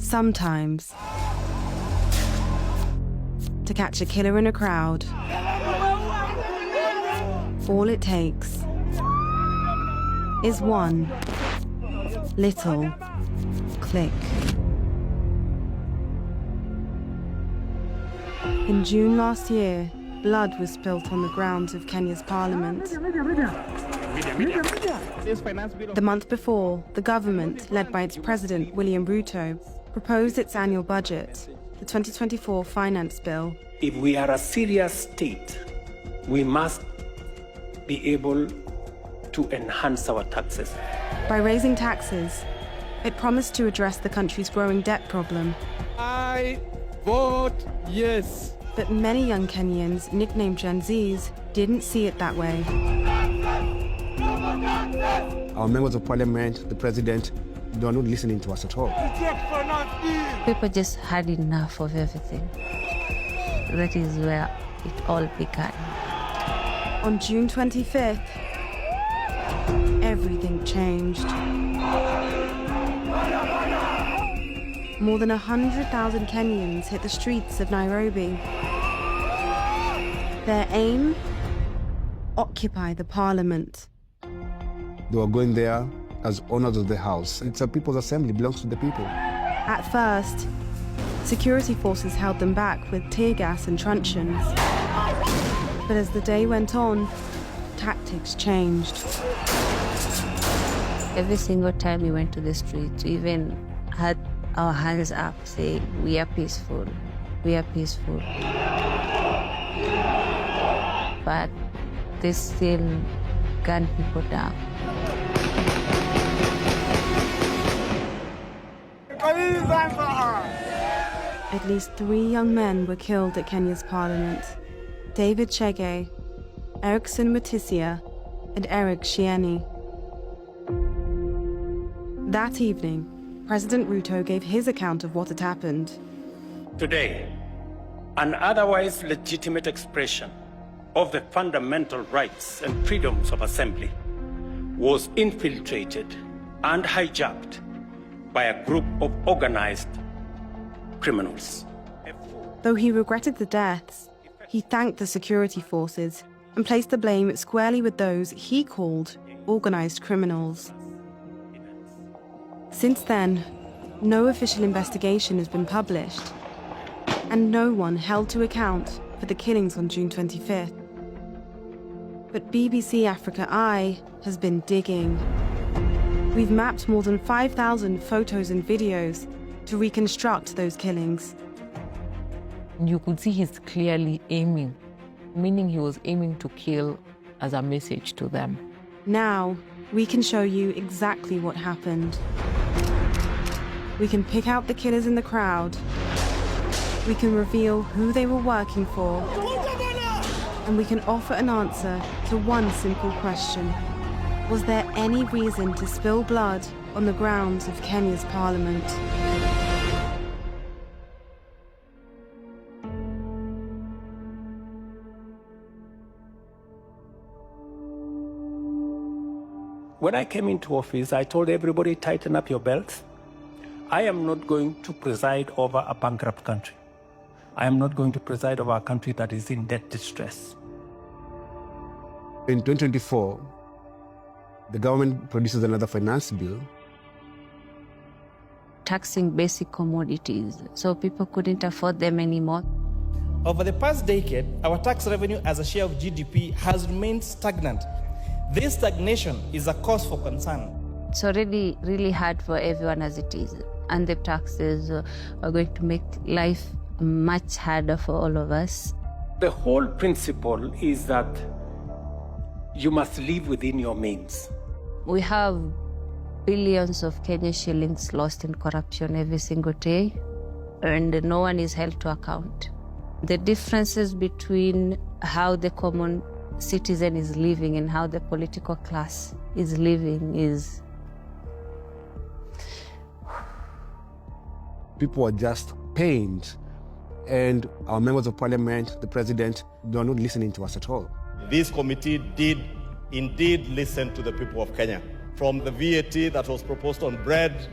sometimes, to catch a killer in a crowd, all it takes is one little click. In June last year, blood was spilt on the grounds of Kenya's parliament. The month before, the government, led by its president, William Ruto, proposed its annual budget, the 2024 finance bill. If we are a serious state, we must be able to enhance our taxes. By raising taxes, it promised to address the country's growing debt problem. I vote yes. But many young Kenyans, nicknamed Gen Zs, didn't see it that way. Our members of parliament, the president, they are not listening to us at all. People just had enough of everything. That is where it all began. On June 25th, everything changed. More than 100,000 Kenyans hit the streets of Nairobi. Their aim? Occupy the parliament. They were going there as owners of the house. It's a people's assembly, belongs to the people. At first, security forces held them back with tear gas and truncheons. But as the day went on, tactics changed. Every single time we went to the street, we even had our hands up saying, we are peaceful, we are peaceful. But they still gun people down. At least 3 young men were killed at Kenya's parliament: David Chege, Erickson Mutisia, and Eric Shieni. That evening, President Ruto gave his account of what had happened. Today, an otherwise legitimate expression of the fundamental rights and freedoms of assembly was infiltrated and hijacked by a group of organized criminals. Though he regretted the deaths, he thanked the security forces and placed the blame squarely with those he called organized criminals. Since then, no official investigation has been published, and no one held to account for the killings on June 25th. But BBC Africa Eye has been digging. We've mapped more than 5,000 photos and videos to reconstruct those killings. You could see he's clearly aiming, meaning he was aiming to kill as a message to them. Now, we can show you exactly what happened. We can pick out the killers in the crowd. We can reveal who they were working for. And we can offer an answer to one simple question. Was there any reason to spill blood on the grounds of Kenya's parliament? When I came into office, I told everybody, tighten up your belts. I am not going to preside over a bankrupt country. I am not going to preside over a country that is in debt distress. In 2024, the government produces another finance bill. Taxing basic commodities, so people couldn't afford them anymore. Over the past decade, our tax revenue as a share of GDP has remained stagnant. This stagnation is a cause for concern. It's already really hard for everyone as it is, and the taxes are going to make life much harder for all of us. The whole principle is that you must live within your means. We have billions of Kenyan shillings lost in corruption every single day, and no one is held to account. The differences between how the common citizen is living and how the political class is living is... People are just pained, and our members of parliament, the president, they are not listening to us at all. This committee did indeed listen to the people of Kenya. From the VAT that was proposed on bread,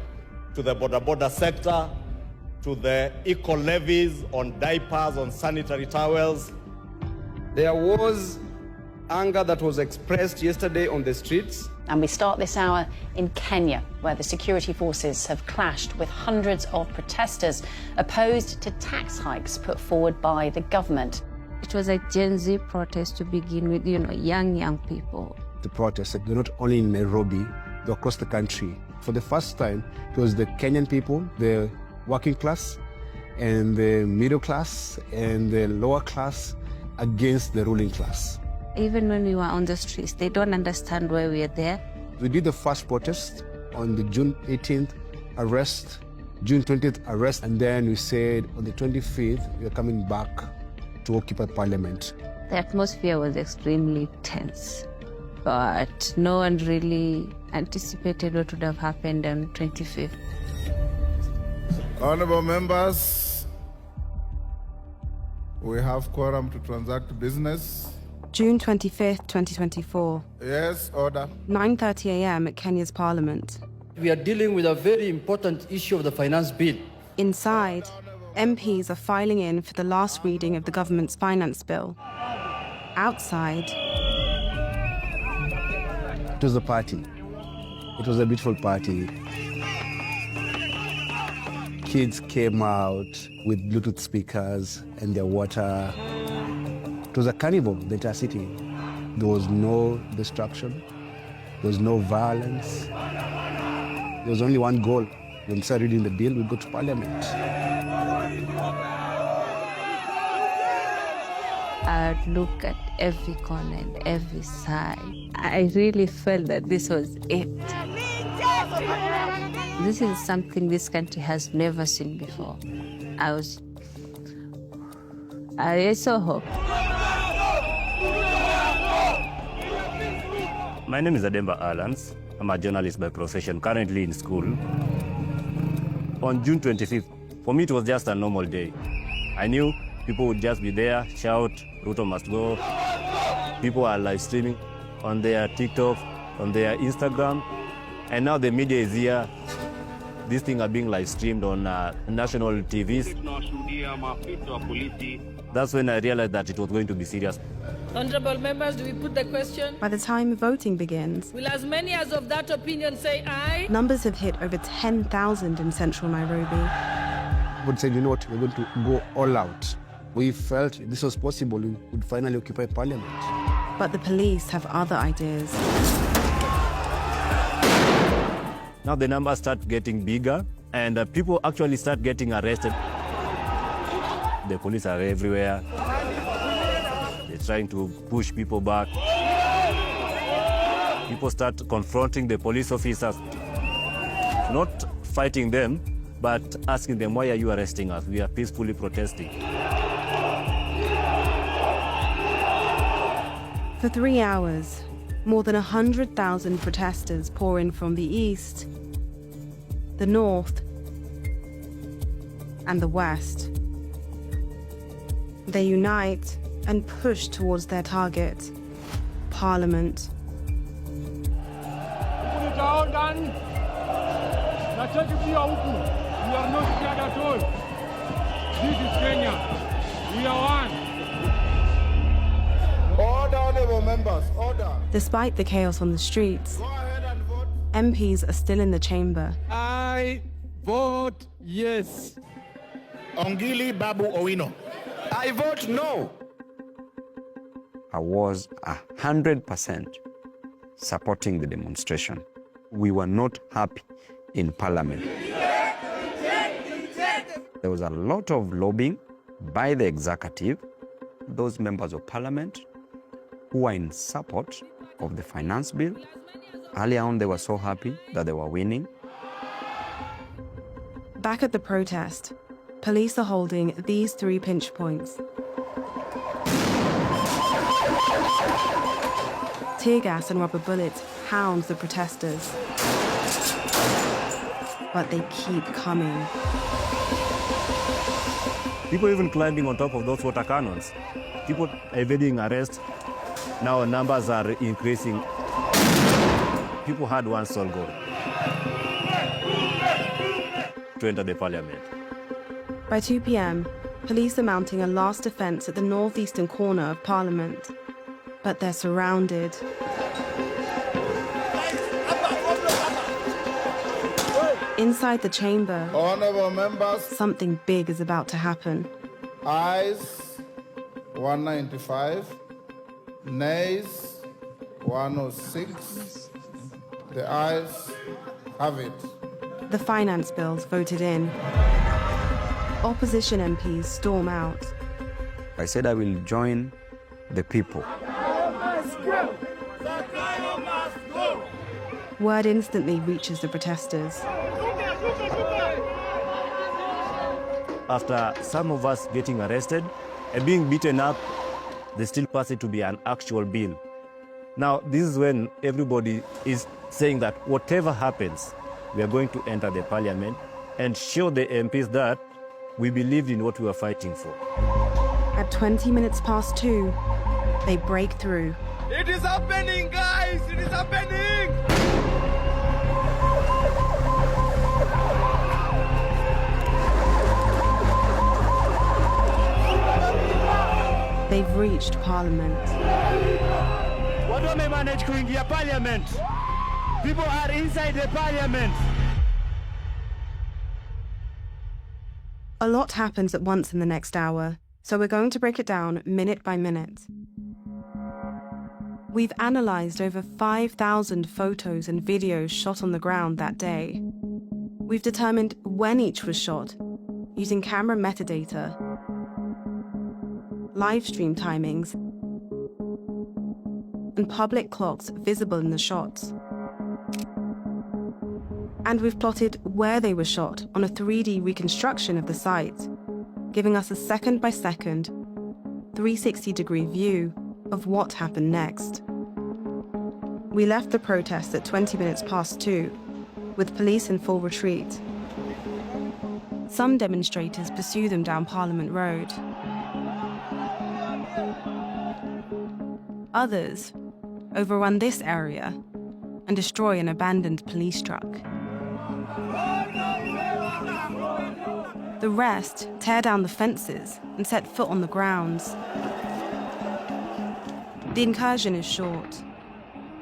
to the border sector, to the eco levies on diapers, on sanitary towels. There was anger that was expressed yesterday on the streets. And we start this hour in Kenya, where the security forces have clashed with hundreds of protesters opposed to tax hikes put forward by the government. It was a Gen Z protest to begin with, young people. The protests, they're not only in Nairobi, they're across the country. For the first time, it was the Kenyan people, the working class, and the middle class, and the lower class against the ruling class. Even when we were on the streets, they don't understand why we are there. We did the first protest on the June 18th arrest, June 20th arrest, and then we said on the 25th, we are coming back to occupy Parliament. The atmosphere was extremely tense, but no one really anticipated what would have happened on 25th. Honorable members, we have quorum to transact business. June 25th, 2024. Yes, order. 9:30 a.m. at Kenya's Parliament. We are dealing with a very important issue of the finance bill. Inside, MPs are filing in for the last reading of the government's finance bill. Outside, It was a party. It was a beautiful party. Kids came out with Bluetooth speakers and their water. It was a carnival, the entire city. There was no destruction. There was no violence. There was only one goal. When we started reading the bill, we go to Parliament. I'd look at every corner and every side. I really felt that this was it. This is something this country has never seen before. I saw hope. My name is Ademba Alans. I'm a journalist by profession, currently in school. On June 25th, for me it was just a normal day. I knew people would just be there, shout, Ruto must go. People are live streaming on their TikTok, on their Instagram. And now the media is here. These things are being live streamed on national TVs. That's when I realized that it was going to be serious. Honorable members, do we put the question? By the time voting begins, Will as many as of that opinion say aye? numbers have hit over 10,000 in central Nairobi. But said, you know what, we're going to go all out. We felt this was possible, we would finally occupy Parliament. But the police have other ideas. Now the numbers start getting bigger and people actually start getting arrested. The police are everywhere. They're trying to push people back. People start confronting the police officers, not fighting them, but asking them, why are you arresting us? We are peacefully protesting. For 3 hours, more than 100,000 protesters pour in from the east, the north, and the west. They unite and push towards their target, Parliament. We are not scared at all. This is Kenya. We are one. Order, honorable members, order. Despite the chaos on the streets, MPs are still in the chamber. I vote yes. Ongili Babu Owino. I vote no. I was 100% supporting the demonstration. We were not happy in Parliament. There was a lot of lobbying by the executive, those members of Parliament who were in support of the finance bill. Earlier on, they were so happy that they were winning. Back at the protest, police are holding these 3 pinch points. Tear gas and rubber bullets pound the protesters. But they keep coming. People even climbing on top of those water cannons. People evading arrest. Now numbers are increasing. People had one sole goal: to enter the Parliament. By 2 p.m, police are mounting a last defense at the northeastern corner of Parliament. But they're surrounded. Inside the chamber, Honorable members, something big is about to happen. ayes 195, nays 106. The ayes have it. The finance bills voted in. Opposition MPs storm out. I said I will join the people. Word instantly reaches the protesters. After some of us getting arrested and being beaten up, they still pass it to be an actual bill. Now, this is when everybody is saying that whatever happens, we are going to enter the parliament and show the MPs that we believed in what we were fighting for. At 20 minutes past 2, they break through. It is happening, guys! It is happening! They've reached Parliament. Watu wamemanage kuingia Parliament. People are inside the Parliament. A lot happens at once in the next hour, so we're going to break it down minute by minute. We've analysed over 5,000 photos and videos shot on the ground that day. We've determined when each was shot, using camera metadata, live stream timings, and public clocks visible in the shots. And we've plotted where they were shot on a 3D reconstruction of the site, giving us a second-by-second, 360-degree view of what happened next. We left the protests at 20 minutes past 2, with police in full retreat. Some demonstrators pursue them down Parliament Road. Others overrun this area and destroy an abandoned police truck. The rest tear down the fences and set foot on the grounds. The incursion is short.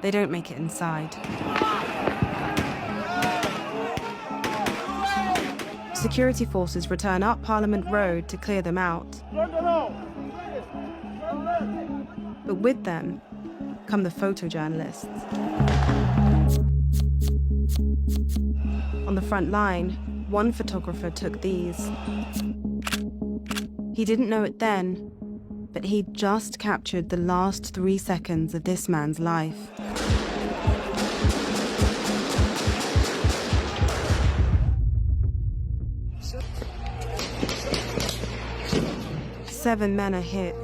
They don't make it inside. Security forces return up Parliament Road to clear them out. But with them come the photojournalists. On the front line, one photographer took these. He didn't know it then, but he'd just captured the last 3 seconds of this man's life. Seven men are hit.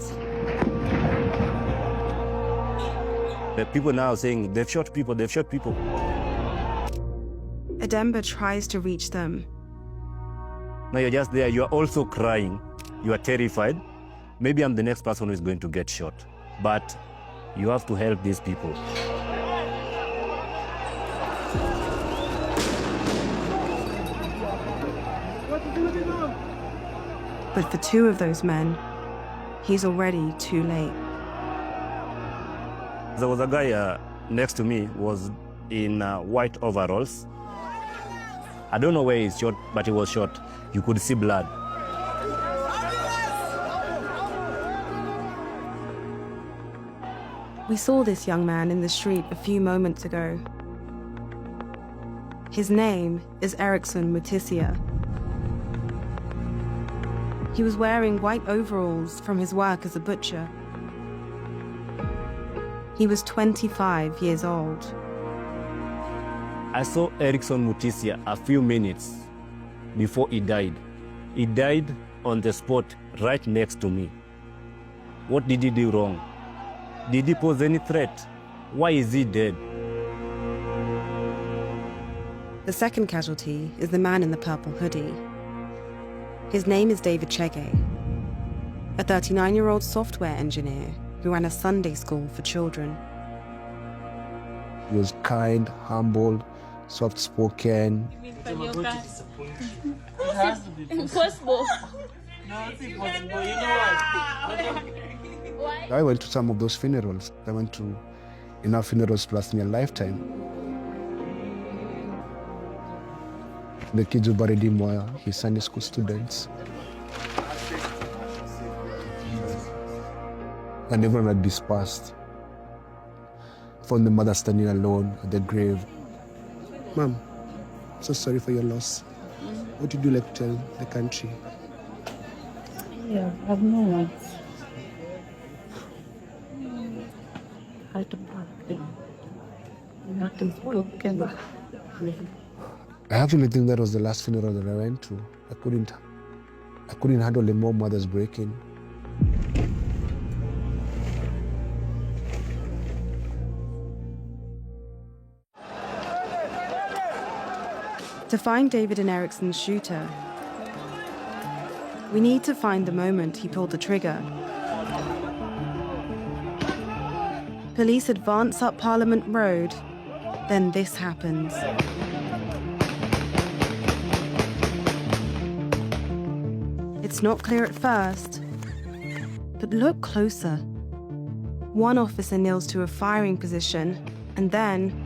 The people now saying, they've shot people, they've shot people. Edemba tries to reach them. Now you're just there, you're also crying, you are terrified. Maybe I'm the next person who is going to get shot, but you have to help these people. But for 2 of those men, he's already too late. There was a guy next to me, was in white overalls. I don't know where he's shot, but he was shot. You could see blood. We saw this young man in the street a few moments ago. His name is Erickson Mutisia. He was wearing white overalls from his work as a butcher. He was 25 years old. I saw Erickson Mutisia a few minutes before he died. He died on the spot right next to me. What did he do wrong? Did he pose any threat? Why is he dead? The second casualty is the man in the purple hoodie. His name is David Chege, a 39-year-old software engineer who ran a Sunday school for children. He was kind, humble, soft-spoken. Impossible. I went to some of those funerals. I went to enough funerals to last me a lifetime. The kids who buried him were his Sunday school students. And everyone had dispersed. Found the mother standing alone at the grave. Mom, so sorry for your loss. What would you like to tell the country? Yeah, I have no words. Heartbroken. Nothing spoken. I actually think that was the last funeral that I went to. I couldn't handle the more mothers breaking. To find David and Ericsson's shooter, we need to find the moment he pulled the trigger. Police advance up Parliament Road, then this happens. It's not clear at first, but look closer. One officer kneels to a firing position, and then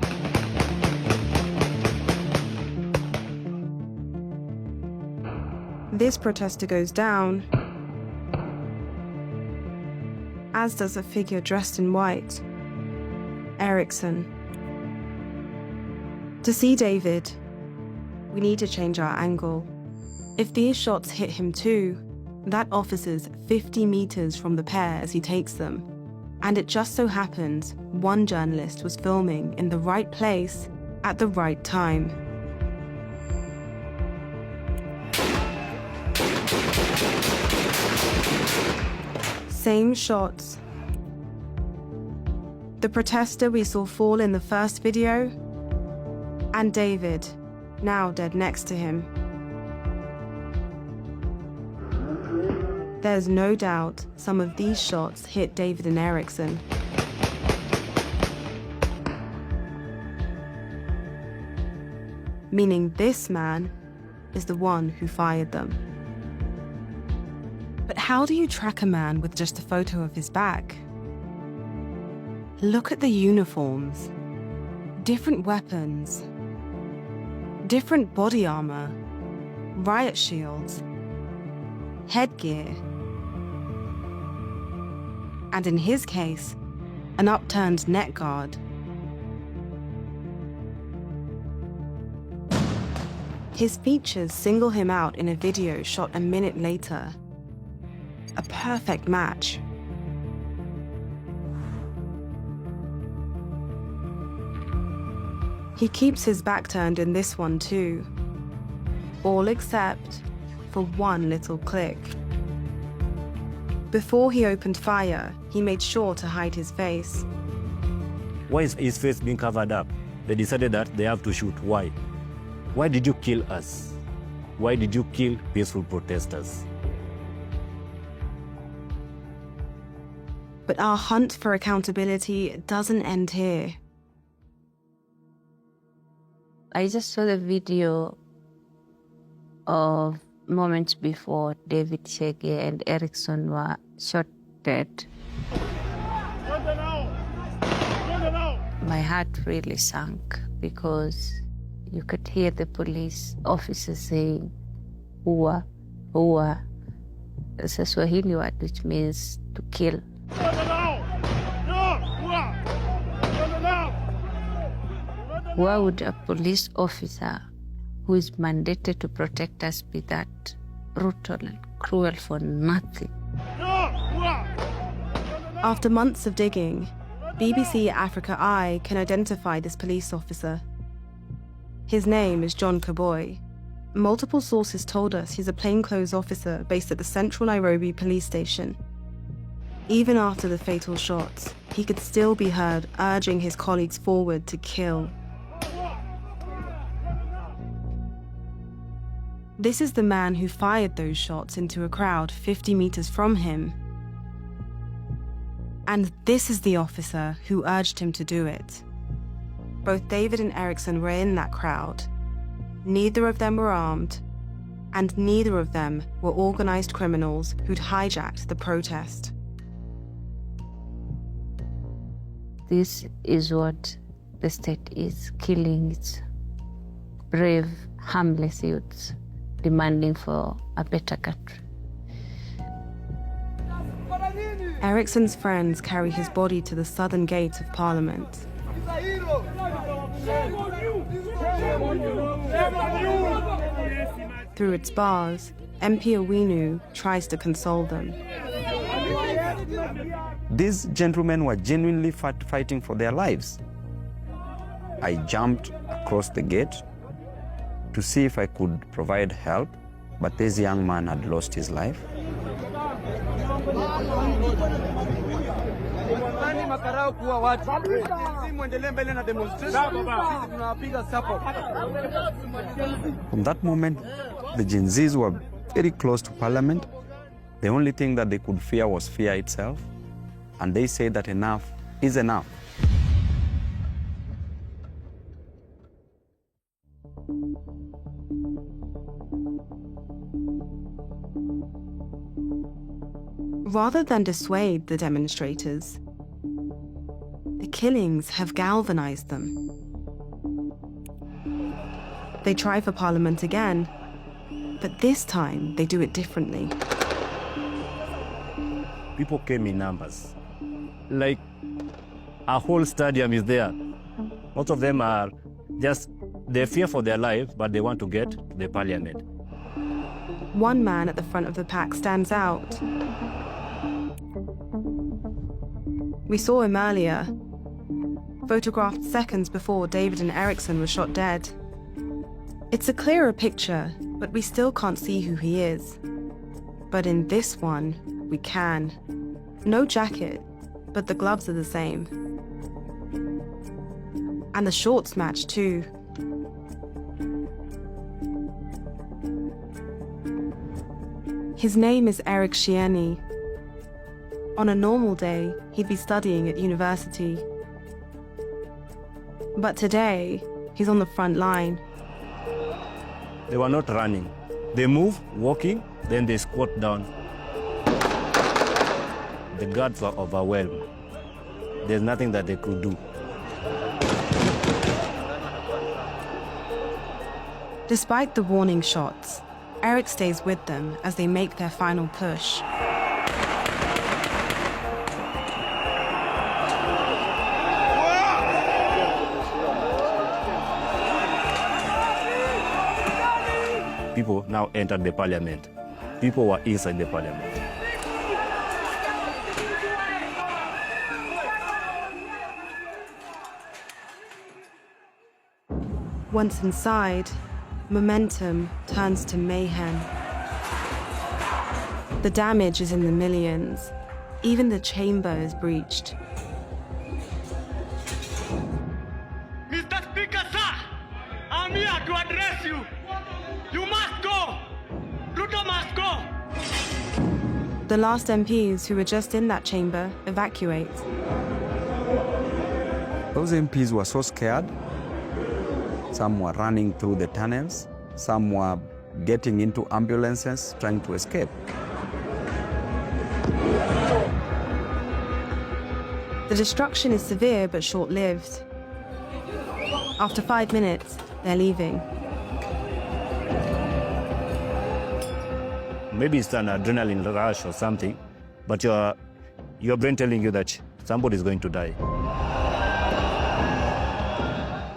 this protester goes down, as does a figure dressed in white, Ericsson. To see David, we need to change our angle. If these shots hit him too, that officer's 50 meters from the pair as he takes them. And it just so happens one journalist was filming in the right place at the right time. Same shots. The protester we saw fall in the first video, and David, now dead next to him. There's no doubt some of these shots hit David and Ericsson. Meaning this man is the one who fired them. But how do you track a man with just a photo of his back? Look at the uniforms. Different weapons. Different body armor. Riot shields. Headgear. And in his case, an upturned neck guard. His features single him out in a video shot a minute later. A perfect match. He keeps his back turned in this one too. All except for one little click. Before he opened fire, he made sure to hide his face. Why is his face being covered up? They decided that they have to shoot. Why? Why did you kill us? Why did you kill peaceful protesters? But our hunt for accountability doesn't end here. I just saw the video of moments before David Shege and Ericsson were shot dead. My heart really sank because you could hear the police officers saying, "Hua, hua." It's a Swahili word which means to kill. Why would a police officer who is mandated to protect us be that brutal and cruel for nothing? After months of digging, BBC Africa Eye can identify this police officer. His name is John Kaboy. Multiple sources told us he's a plainclothes officer based at the Central Nairobi police station. Even after the fatal shots, he could still be heard urging his colleagues forward to kill. This is the man who fired those shots into a crowd 50 meters from him. And this is the officer who urged him to do it. Both David and Ericsson were in that crowd. Neither of them were armed, and neither of them were organized criminals who'd hijacked the protest. This is what the state is, killing its brave, harmless youths, demanding for a better country. Ericsson's friends carry his body to the southern gate of Parliament. Through its bars, MP Owinu tries to console them. These gentlemen were genuinely fighting for their lives. I jumped across the gate to see if I could provide help, but this young man had lost his life. From that moment, the Gen Zs were very close to Parliament. The only thing that they could fear was fear itself. And they say that enough is enough. Rather than dissuade the demonstrators, the killings have galvanized them. They try for Parliament again, but this time they do it differently. People came in numbers. Like, a whole stadium is there. Most of them are just, they fear for their lives, but they want to get to the Parliament. One man at the front of the pack stands out. We saw him earlier, photographed seconds before David and Ericsson were shot dead. It's a clearer picture, but we still can't see who he is. But in this one, we can. No jacket, but the gloves are the same. And the shorts match too. His name is Eric Shieni. On a normal day, he'd be studying at university. But today, he's on the front line. They were not running. They move, walking, then they squat down. The guards were overwhelmed. There's nothing that they could do. Despite the warning shots, Eric stays with them as they make their final push. People now entered the Parliament. People were inside the Parliament. Once inside, momentum turns to mayhem. The damage is in the millions. Even the chamber is breached. Mr. Speaker, sir, I'm here to address you. You must go. Ruto must go. The last MPs who were just in that chamber evacuate. Those MPs were so scared. Some were running through the tunnels. Some were getting into ambulances, trying to escape. The destruction is severe but short-lived. After 5 minutes, they're leaving. Maybe it's an adrenaline rush or something, but your brain telling you that somebody is going to die.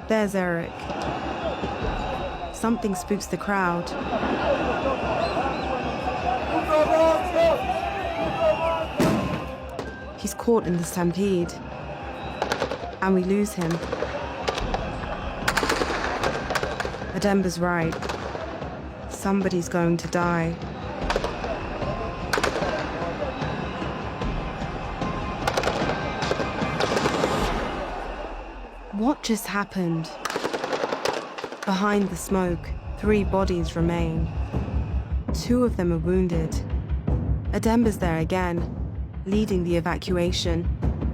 There's Eric. Something spooks the crowd. He's caught in the stampede. And we lose him. Ademba's right. Somebody's going to die. What just happened? Behind the smoke, 3 bodies remain. 2 of them are wounded. Ademba's there again, leading the evacuation.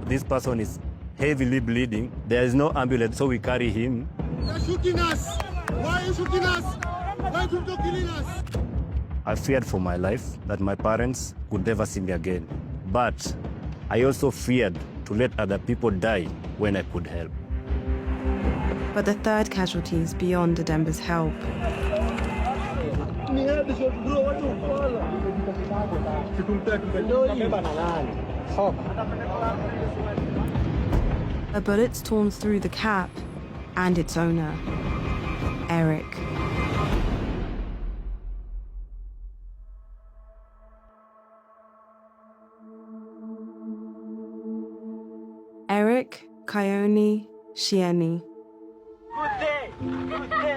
This person is heavily bleeding. There is no ambulance, so we carry him. They're shooting us. Why are you shooting us? Why are you killing us? I feared for my life that my parents could never see me again. But I also feared to let other people die when I could help. But the third casualty is beyond Ademba's help. A bullet's torn through the cap and its owner, Eric. Eric Kayoni Shieni. Good day. Good day.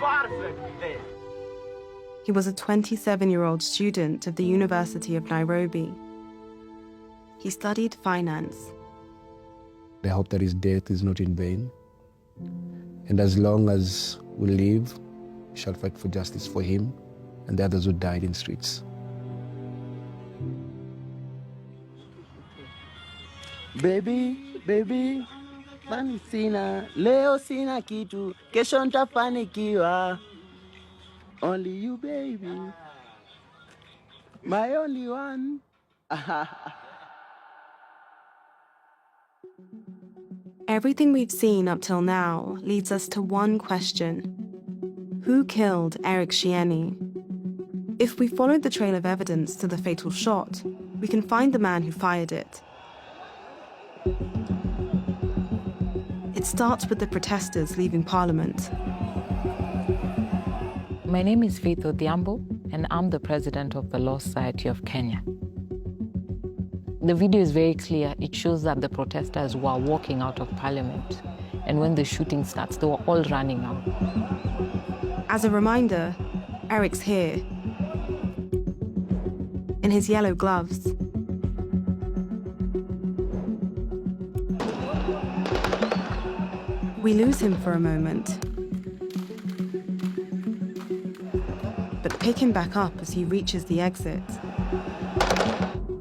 Perfect day. He was a 27-year-old student of the University of Nairobi. He studied finance. I hope that his death is not in vain. And as long as we live, we shall fight for justice for him and the others who died in streets. Baby, mani sina, leo sina kitu, kesho ntafanikiwa. Only you, baby, my only one. Everything we've seen up till now leads us to one question. Who killed Eric Shieni? If we followed the trail of evidence to the fatal shot, we can find the man who fired it. It starts with the protesters leaving Parliament. My name is Faith Odhiambo, and I'm the president of the Law Society of Kenya. The video is very clear. It shows that the protesters were walking out of Parliament, and when the shooting starts, they were all running out. As a reminder, Eric's here, in his yellow gloves. We lose him for a moment, but pick him back up as he reaches the exit.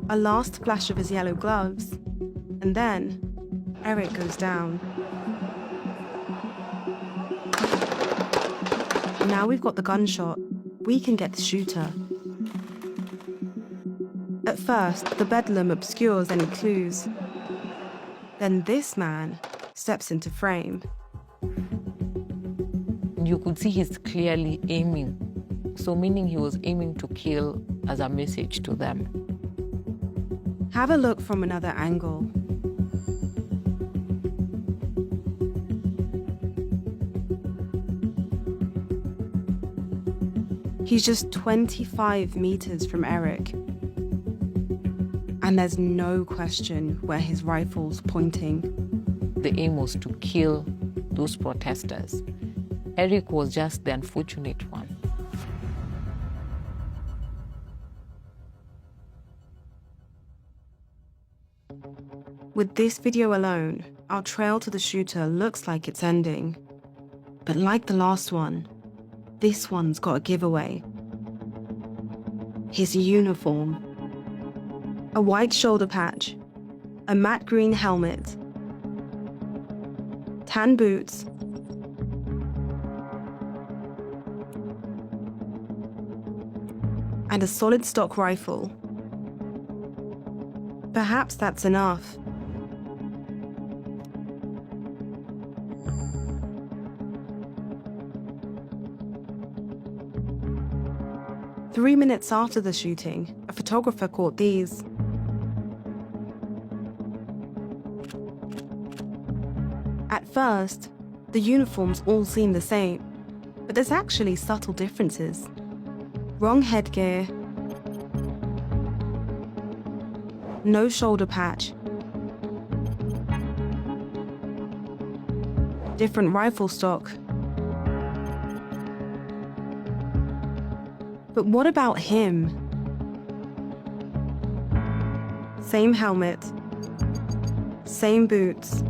A last flash of his yellow gloves, and then Eric goes down. Now we've got the gunshot, we can get the shooter. At first, the bedlam obscures any clues. Then this man steps into frame. You could see he's clearly aiming, so meaning he was aiming to kill as a message to them. Have a look from another angle. He's just 25 meters from Eric. And there's no question where his rifle's pointing. The aim was to kill those protesters. Eric was just the unfortunate one. With this video alone, our trail to the shooter looks like it's ending. But like the last one, this one's got a giveaway. His uniform. A white shoulder patch, a matte green helmet, tan boots, and a solid stock rifle. Perhaps that's enough. Three minutes after the shooting, a photographer caught these. At first, the uniforms all seem the same, but there's actually subtle differences. Wrong headgear, no shoulder patch, different rifle stock. But what about him? Same helmet, same boots,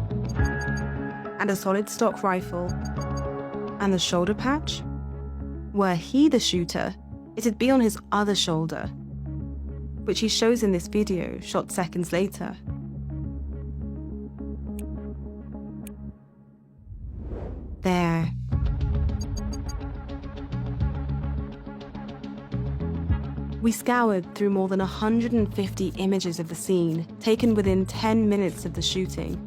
and a solid stock rifle. And the shoulder patch? Were he the shooter, it'd be on his other shoulder, which he shows in this video shot seconds later. We scoured through more than 150 images of the scene, taken within 10 minutes of the shooting.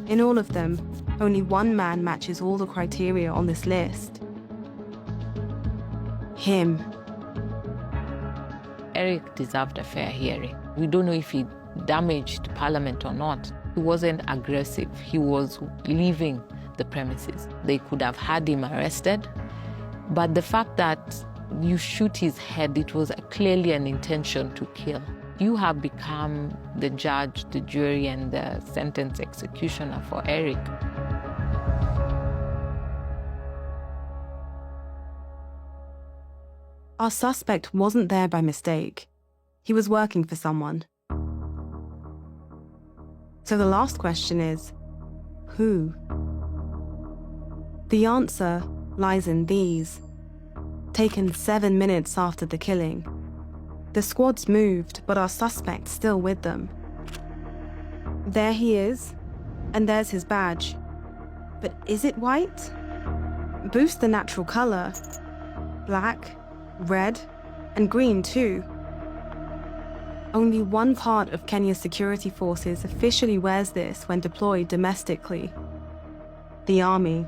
In all of them, only one man matches all the criteria on this list. Him. Eric deserved a fair hearing. We don't know if he damaged Parliament or not. He wasn't aggressive. He was leaving the premises. They could have had him arrested, but the fact that you shoot his head, it was clearly an intention to kill. You have become the judge, the jury, and the sentence executioner for Eric. Our suspect wasn't there by mistake. He was working for someone. So the last question is, who? The answer lies in these. Taken 7 minutes after the killing. The squad's moved, but our suspect's still with them. There he is, and there's his badge. But is it white? Boost the natural color. Black, red, and green too. Only one part of Kenya's security forces officially wears this when deployed domestically: the army.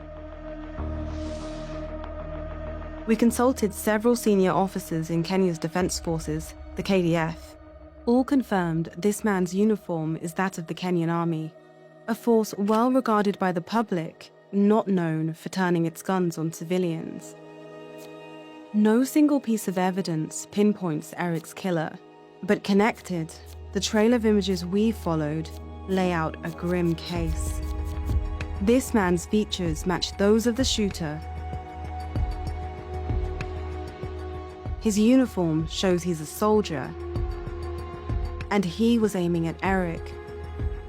We consulted several senior officers in Kenya's defense forces, the KDF. All confirmed this man's uniform is that of the Kenyan army, a force well regarded by the public, not known for turning its guns on civilians. No single piece of evidence pinpoints Eric's killer, but connected, the trail of images we followed lay out a grim case. This man's features match those of the shooter. His uniform shows he's a soldier, and he was aiming at Eric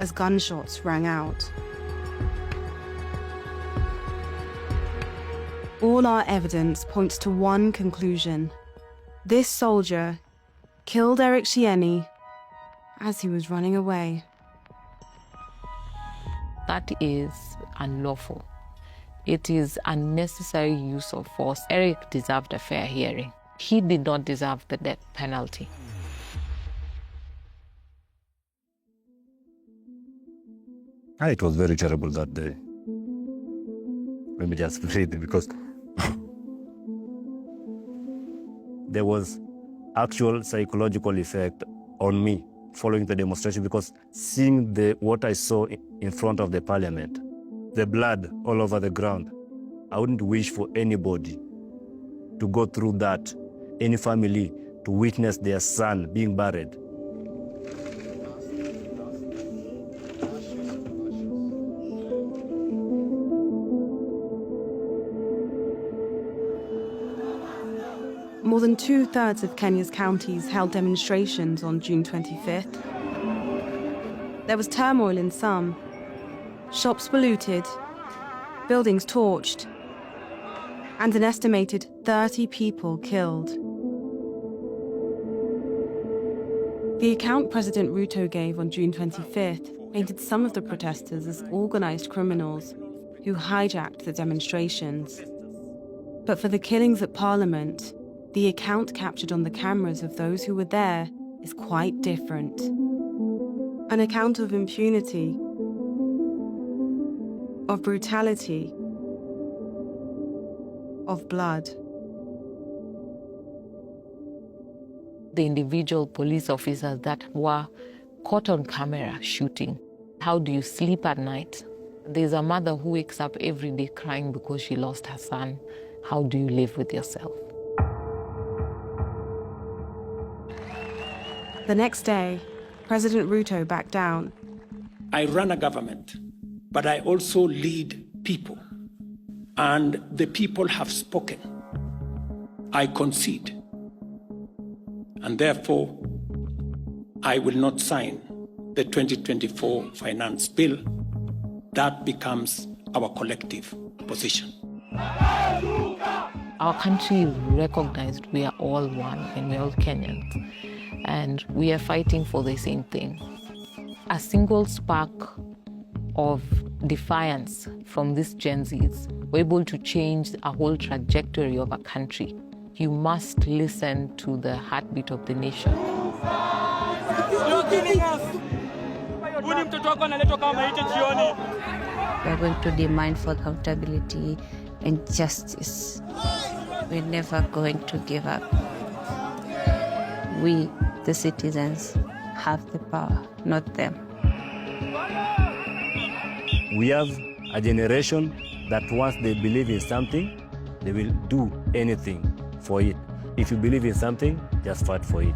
as gunshots rang out. All our evidence points to one conclusion. This soldier killed Eric Shieni as he was running away. That is unlawful. It is unnecessary use of force. Eric deserved a fair hearing. He did not deserve the death penalty. It was very terrible that day. Let me just breathe, because there was actual psychological effect on me following the demonstration, because seeing what I saw in front of the parliament, the blood all over the ground, I wouldn't wish for anybody to go through that, any family to witness their son being buried. More than 2/3 of Kenya's counties held demonstrations on June 25th. There was turmoil in some. Shops were looted, buildings torched, and an estimated 30 people killed. The account President Ruto gave on June 25th painted some of the protesters as organized criminals who hijacked the demonstrations. But for the killings at Parliament, the account captured on the cameras of those who were there is quite different. An account of impunity, of brutality, of blood. The individual police officers that were caught on camera shooting. How do you sleep at night? There's a mother who wakes up every day crying because she lost her son. How do you live with yourself? The next day, President Ruto backed down. I run a government, but I also lead people. And the people have spoken. I concede. And therefore, I will not sign the 2024 finance bill. That becomes our collective position. Our country recognized we are all one and we're all Kenyans. And we are fighting for the same thing. A single spark of defiance from these Gen Zs were able to change a whole trajectory of a country. You must listen to the heartbeat of the nation. You're killing us. We're going to demand for accountability and justice. We're never going to give up. We, the citizens, have the power, not them. We have a generation that once they believe in something, they will do anything for it. If you believe in something, just fight for it.